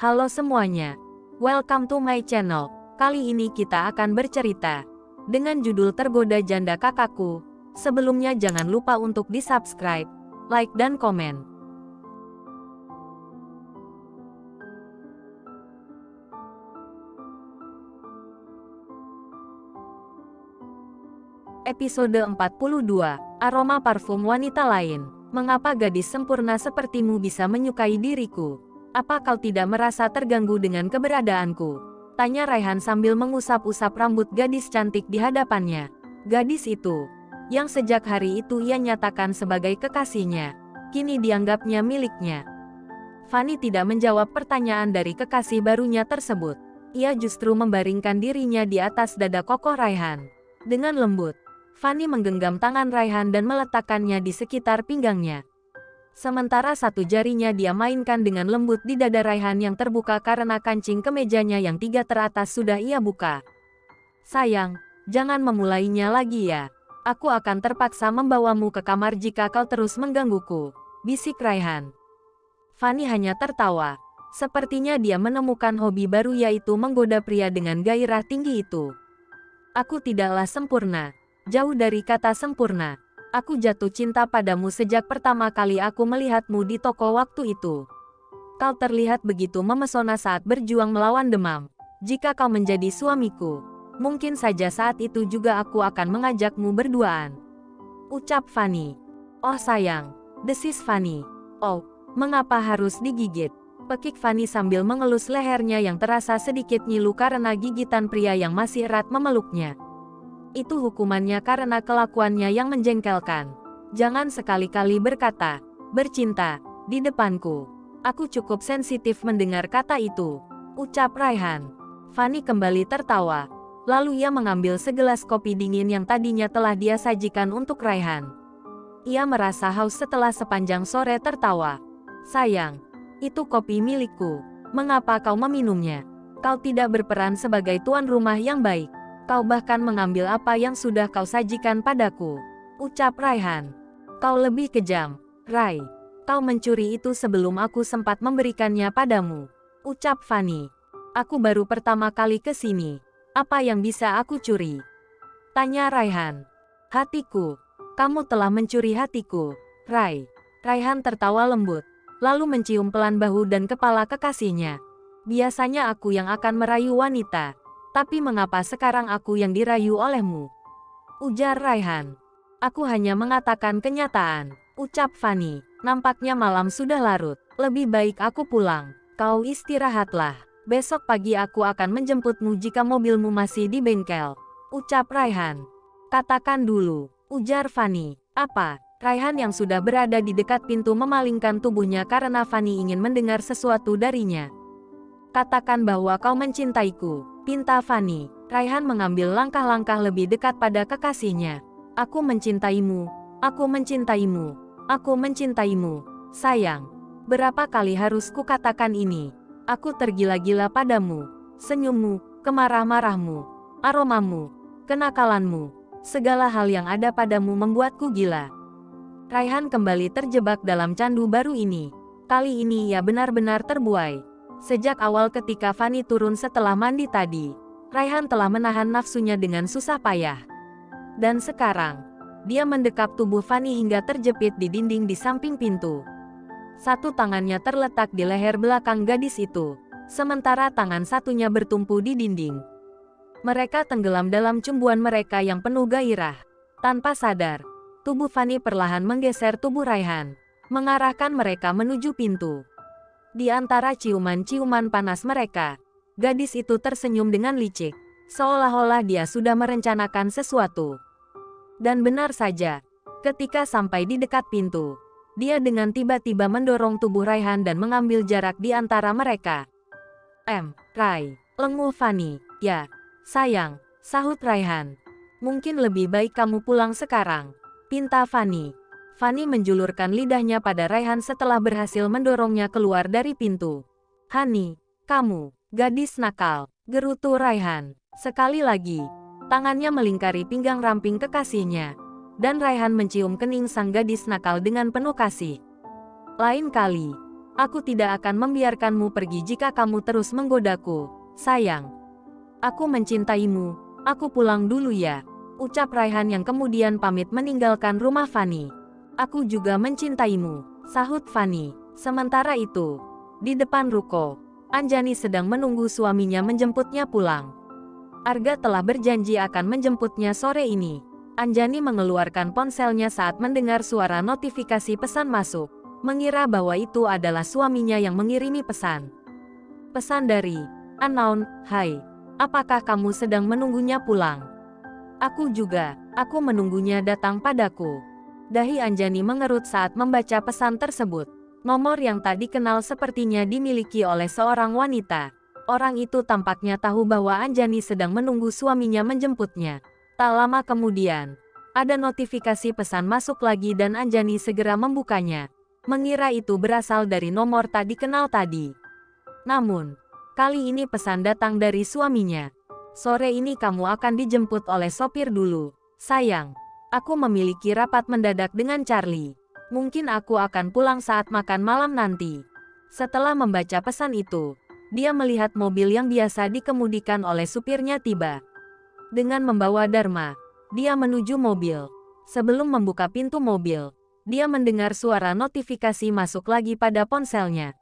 Halo semuanya, welcome to my channel. Kali ini kita akan bercerita dengan judul Tergoda Janda Kakakku. Sebelumnya jangan lupa untuk di-subscribe, like dan komen. Episode 42, Aroma Parfum Wanita Lain. Mengapa gadis sempurna sepertimu bisa menyukai diriku? Apa kau tidak merasa terganggu dengan keberadaanku? Tanya Raihan sambil mengusap-usap rambut gadis cantik di hadapannya. Gadis itu, yang sejak hari itu ia nyatakan sebagai kekasihnya, kini dianggapnya miliknya. Fanny tidak menjawab pertanyaan dari kekasih barunya tersebut. Ia justru membaringkan dirinya di atas dada kokoh Raihan. Dengan lembut, Fanny menggenggam tangan Raihan dan meletakkannya di sekitar pinggangnya. Sementara satu jarinya dia mainkan dengan lembut di dada Raihan yang terbuka karena kancing kemejanya yang 3 teratas sudah ia buka. Sayang, jangan memulainya lagi ya. Aku akan terpaksa membawamu ke kamar jika kau terus menggangguku, bisik Raihan. Fanny hanya tertawa. Sepertinya dia menemukan hobi baru yaitu menggoda pria dengan gairah tinggi itu. Aku tidaklah sempurna. Jauh dari kata sempurna. Aku jatuh cinta padamu sejak pertama kali aku melihatmu di toko waktu itu. Kau terlihat begitu memesona saat berjuang melawan demam. Jika kau menjadi suamiku, mungkin saja saat itu juga aku akan mengajakmu berduaan. Ucap Fanny. Oh sayang, desis Fanny. Oh, mengapa harus digigit? Pekik Fanny sambil mengelus lehernya yang terasa sedikit ngilu karena gigitan pria yang masih erat memeluknya. Itu hukumannya karena kelakuannya yang menjengkelkan. Jangan sekali-kali berkata, bercinta, di depanku. Aku cukup sensitif mendengar kata itu, ucap Raihan. Fanny kembali tertawa. Lalu ia mengambil segelas kopi dingin yang tadinya telah dia sajikan untuk Raihan. Ia merasa haus setelah sepanjang sore tertawa. Sayang, itu kopi milikku. Mengapa kau meminumnya? Kau tidak berperan sebagai tuan rumah yang baik. Kau bahkan mengambil apa yang sudah kau sajikan padaku, ucap Raihan. Kau lebih kejam, Rai. Kau mencuri itu sebelum aku sempat memberikannya padamu, ucap Fanny. Aku baru pertama kali ke sini. Apa yang bisa aku curi? Tanya Raihan. Hatiku. Kamu telah mencuri hatiku, Rai. Raihan tertawa lembut, lalu mencium pelan bahu dan kepala kekasihnya. Biasanya aku yang akan merayu wanita. Tapi mengapa sekarang aku yang dirayu olehmu? Ujar Raihan. Aku hanya mengatakan kenyataan, ucap Fanny. Nampaknya malam sudah larut. Lebih baik aku pulang. Kau istirahatlah. Besok pagi aku akan menjemputmu jika mobilmu masih di bengkel, ucap Raihan. Katakan dulu, ujar Fanny. Apa? Raihan yang sudah berada di dekat pintu memalingkan tubuhnya karena Fanny ingin mendengar sesuatu darinya. Katakan bahwa kau mencintaiku, pinta Fanny. Raihan mengambil langkah-langkah lebih dekat pada kekasihnya. Aku mencintaimu, aku mencintaimu, aku mencintaimu. Sayang, berapa kali harus kukatakan ini? Aku tergila-gila padamu. Senyummu, kemarah-marahmu, aromamu, kenakalanmu. Segala hal yang ada padamu membuatku gila. Raihan kembali terjebak dalam candu baru ini. Kali ini ia benar-benar terbuai. Sejak awal ketika Fanny turun setelah mandi tadi, Raihan telah menahan nafsunya dengan susah payah. Dan sekarang, dia mendekap tubuh Fanny hingga terjepit di dinding di samping pintu. Satu tangannya terletak di leher belakang gadis itu, sementara tangan satunya bertumpu di dinding. Mereka tenggelam dalam cumbuan mereka yang penuh gairah. Tanpa sadar, tubuh Fanny perlahan menggeser tubuh Raihan, mengarahkan mereka menuju pintu. Di antara ciuman-ciuman panas mereka, gadis itu tersenyum dengan licik, seolah-olah dia sudah merencanakan sesuatu. Dan benar saja, ketika sampai di dekat pintu, dia dengan tiba-tiba mendorong tubuh Raihan dan mengambil jarak di antara mereka. Rai, lenguh Fanny. Ya, sayang, sahut Raihan. Mungkin lebih baik kamu pulang sekarang, pinta Fanny. Fanny menjulurkan lidahnya pada Raihan setelah berhasil mendorongnya keluar dari pintu. Hani, kamu, gadis nakal, gerutu Raihan. Sekali lagi, tangannya melingkari pinggang ramping kekasihnya. Dan Raihan mencium kening sang gadis nakal dengan penuh kasih. Lain kali, Aku tidak akan membiarkanmu pergi jika kamu terus menggodaku, sayang. Aku mencintaimu, aku pulang dulu ya. Ucap Raihan yang kemudian pamit meninggalkan rumah Fanny. Aku juga mencintaimu, sahut Fanny. Sementara itu, di depan ruko, Anjani sedang menunggu suaminya menjemputnya pulang. Arga telah berjanji akan menjemputnya sore ini. Anjani mengeluarkan ponselnya saat mendengar suara notifikasi pesan masuk. Mengira bahwa itu adalah suaminya yang mengirimi pesan. Pesan dari unknown, "Hai, apakah kamu sedang menunggunya pulang?" "Aku juga, aku menunggunya datang padaku." Dahi Anjani mengerut saat membaca pesan tersebut. Nomor yang tak dikenal sepertinya dimiliki oleh seorang wanita. Orang itu tampaknya tahu bahwa Anjani sedang menunggu suaminya menjemputnya. Tak lama kemudian, ada notifikasi pesan masuk lagi dan Anjani segera membukanya. Mengira itu berasal dari nomor tak dikenal tadi. Namun, kali ini pesan datang dari suaminya. "Sore ini kamu akan dijemput oleh sopir dulu, sayang. Aku memiliki rapat mendadak dengan Charlie. Mungkin aku akan pulang saat makan malam nanti." Setelah membaca pesan itu, dia melihat mobil yang biasa dikemudikan oleh supirnya tiba. Dengan membawa Dharma, dia menuju mobil. Sebelum membuka pintu mobil, dia mendengar suara notifikasi masuk lagi pada ponselnya.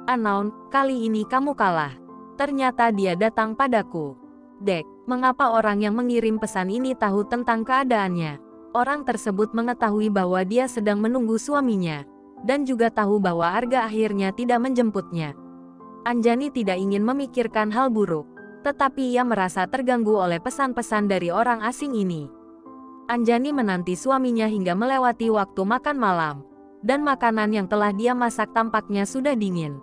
"Unknown, kali ini kamu kalah. Ternyata dia datang padaku." "Dek, mengapa orang yang mengirim pesan ini tahu tentang keadaannya?" Orang tersebut mengetahui bahwa dia sedang menunggu suaminya, dan juga tahu bahwa Arga akhirnya tidak menjemputnya. Anjani tidak ingin memikirkan hal buruk, tetapi ia merasa terganggu oleh pesan-pesan dari orang asing ini. Anjani menanti suaminya hingga melewati waktu makan malam, dan makanan yang telah dia masak tampaknya sudah dingin.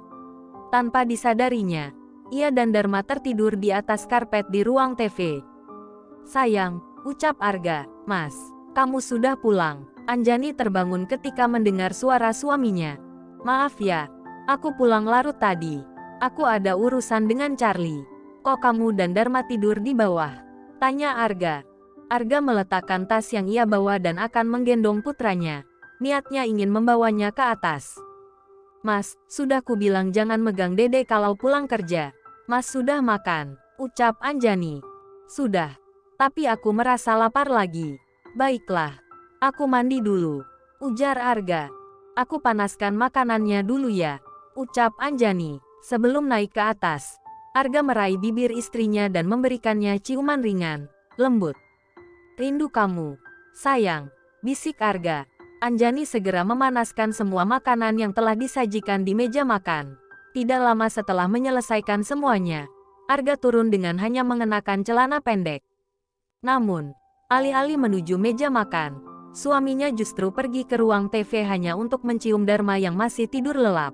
Tanpa disadarinya, ia dan Dharma tertidur di atas karpet di ruang TV. "Sayang," ucap Arga, "Mas, kamu sudah pulang." Anjani terbangun ketika mendengar suara suaminya. "Maaf ya, aku pulang larut tadi. Aku ada urusan dengan Charlie." "Kok kamu dan Dharma tidur di bawah?" tanya Arga. Arga meletakkan tas yang ia bawa dan akan menggendong putranya. Niatnya ingin membawanya ke atas. "Mas, sudah kubilang jangan megang Dede kalau pulang kerja." "Mas sudah makan," ucap Anjani. "Sudah, tapi aku merasa lapar lagi." "Baiklah, aku mandi dulu," ujar Arga. "Aku panaskan makanannya dulu ya," ucap Anjani. Sebelum naik ke atas, Arga meraih bibir istrinya dan memberikannya ciuman ringan, lembut. "Rindu kamu, sayang," bisik Arga. Anjani segera memanaskan semua makanan yang telah disajikan di meja makan. Tidak lama setelah menyelesaikan semuanya, Arga turun dengan hanya mengenakan celana pendek. Namun, alih-alih menuju meja makan, suaminya justru pergi ke ruang TV hanya untuk mencium Dharma yang masih tidur lelap.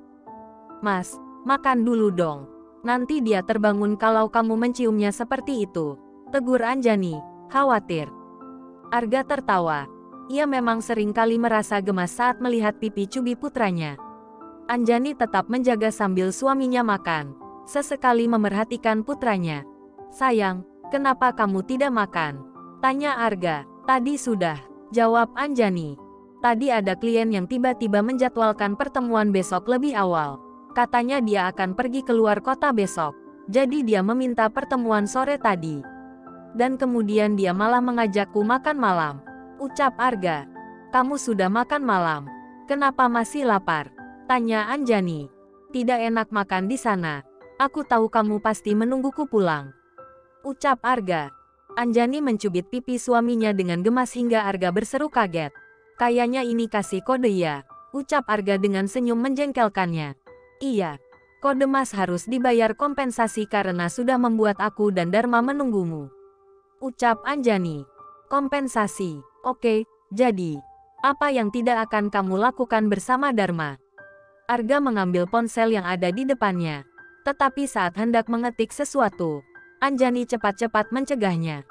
"Mas, makan dulu dong. Nanti dia terbangun kalau kamu menciumnya seperti itu," tegur Anjani, khawatir. Arga tertawa. Ia memang sering kali merasa gemas saat melihat pipi cubi putranya. Anjani tetap menjaga sambil suaminya makan, sesekali memerhatikan putranya. "Sayang, kenapa kamu tidak makan?" tanya Arga. "Tadi sudah," jawab Anjani. "Tadi ada klien yang tiba-tiba menjadwalkan pertemuan besok lebih awal. Katanya dia akan pergi keluar kota besok. Jadi dia meminta pertemuan sore tadi. Dan kemudian dia malah mengajakku makan malam," ucap Arga. "Kamu sudah makan malam? Kenapa masih lapar?" tanya Anjani. "Tidak enak makan di sana. Aku tahu kamu pasti menungguku pulang," ucap Arga. Anjani mencubit pipi suaminya dengan gemas hingga Arga berseru kaget. "Kayaknya ini kasih kode ya," ucap Arga dengan senyum menjengkelkannya. "Iya, kode Mas harus dibayar kompensasi karena sudah membuat aku dan Dharma menunggumu," ucap Anjani. "Kompensasi, oke, jadi apa yang tidak akan kamu lakukan bersama Dharma?" Arga mengambil ponsel yang ada di depannya. Tetapi saat hendak mengetik sesuatu, Anjani cepat-cepat mencegahnya.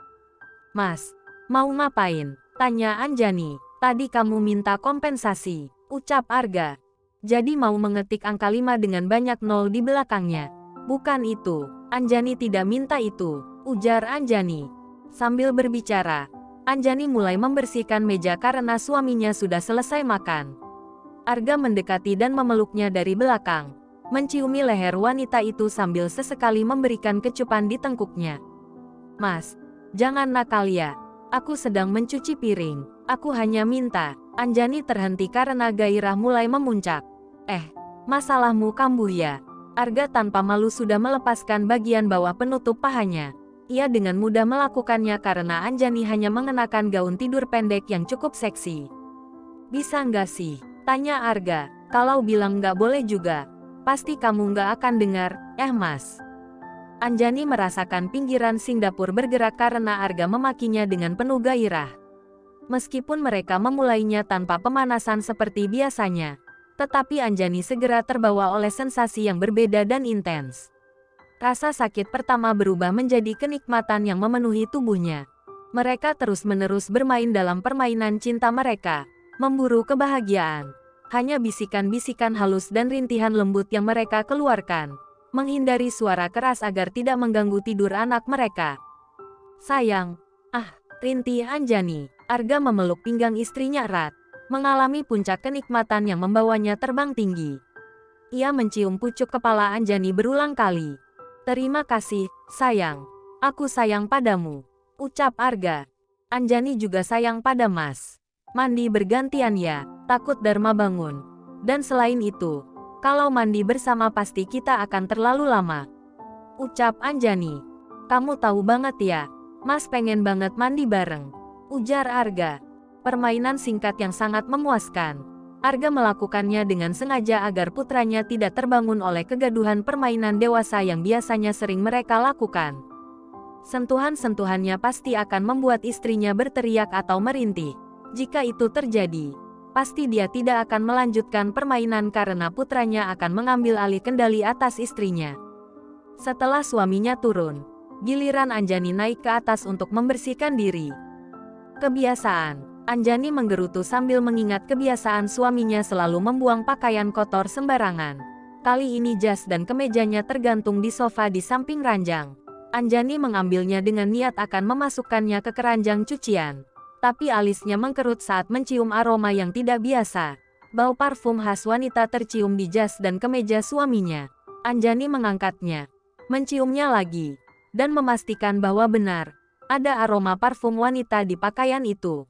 "Mas, mau ngapain?" tanya Anjani. "Tadi kamu minta kompensasi," ucap Arga. "Jadi mau mengetik angka 5 dengan banyak nol di belakangnya?" "Bukan itu, Anjani tidak minta itu," ujar Anjani. Sambil berbicara, Anjani mulai membersihkan meja karena suaminya sudah selesai makan. Arga mendekati dan memeluknya dari belakang, menciumi leher wanita itu sambil sesekali memberikan kecupan di tengkuknya. Mas, jangan nakal ya. Aku sedang mencuci piring. Aku hanya minta. Anjani terhenti karena gairah mulai memuncak. Masalahmu kambuh ya. Arga tanpa malu sudah melepaskan bagian bawah penutup pahanya. Ia dengan mudah melakukannya karena Anjani hanya mengenakan gaun tidur pendek yang cukup seksi. Bisa nggak sih? Tanya Arga. Kalau bilang nggak boleh juga, pasti kamu nggak akan dengar, Mas. Anjani merasakan pinggiran Singapura bergerak karena Arga memakinya dengan penuh gairah. Meskipun mereka memulainya tanpa pemanasan seperti biasanya, tetapi Anjani segera terbawa oleh sensasi yang berbeda dan intens. Rasa sakit pertama berubah menjadi kenikmatan yang memenuhi tubuhnya. Mereka terus-menerus bermain dalam permainan cinta mereka, memburu kebahagiaan. Hanya bisikan-bisikan halus dan rintihan lembut yang mereka keluarkan, menghindari suara keras agar tidak mengganggu tidur anak mereka. Sayang, rintih Anjani. Arga memeluk pinggang istrinya erat, mengalami puncak kenikmatan yang membawanya terbang tinggi. Ia mencium pucuk kepala Anjani berulang kali. Terima kasih, sayang. Aku sayang padamu, ucap Arga. Anjani juga sayang pada Mas. Mandi bergantian ya, takut Dharma bangun. Dan selain itu, kalau mandi bersama pasti kita akan terlalu lama, ucap Anjani. Kamu tahu banget ya, Mas pengen banget mandi bareng, ujar Arga. Permainan singkat yang sangat memuaskan. Arga melakukannya dengan sengaja agar putranya tidak terbangun oleh kegaduhan permainan dewasa yang biasanya sering mereka lakukan. Sentuhan-sentuhannya pasti akan membuat istrinya berteriak atau merintih. Jika itu terjadi, pasti dia tidak akan melanjutkan permainan karena putranya akan mengambil alih kendali atas istrinya. Setelah suaminya turun, giliran Anjani naik ke atas untuk membersihkan diri. Kebiasaan, Anjani menggerutu sambil mengingat kebiasaan suaminya selalu membuang pakaian kotor sembarangan. Kali ini jas dan kemejanya tergantung di sofa di samping ranjang. Anjani mengambilnya dengan niat akan memasukkannya ke keranjang cucian. Tapi alisnya mengkerut saat mencium aroma yang tidak biasa. Bau parfum khas wanita tercium di jas dan kemeja suaminya. Anjani mengangkatnya, menciumnya lagi, dan memastikan bahwa benar ada aroma parfum wanita di pakaian itu.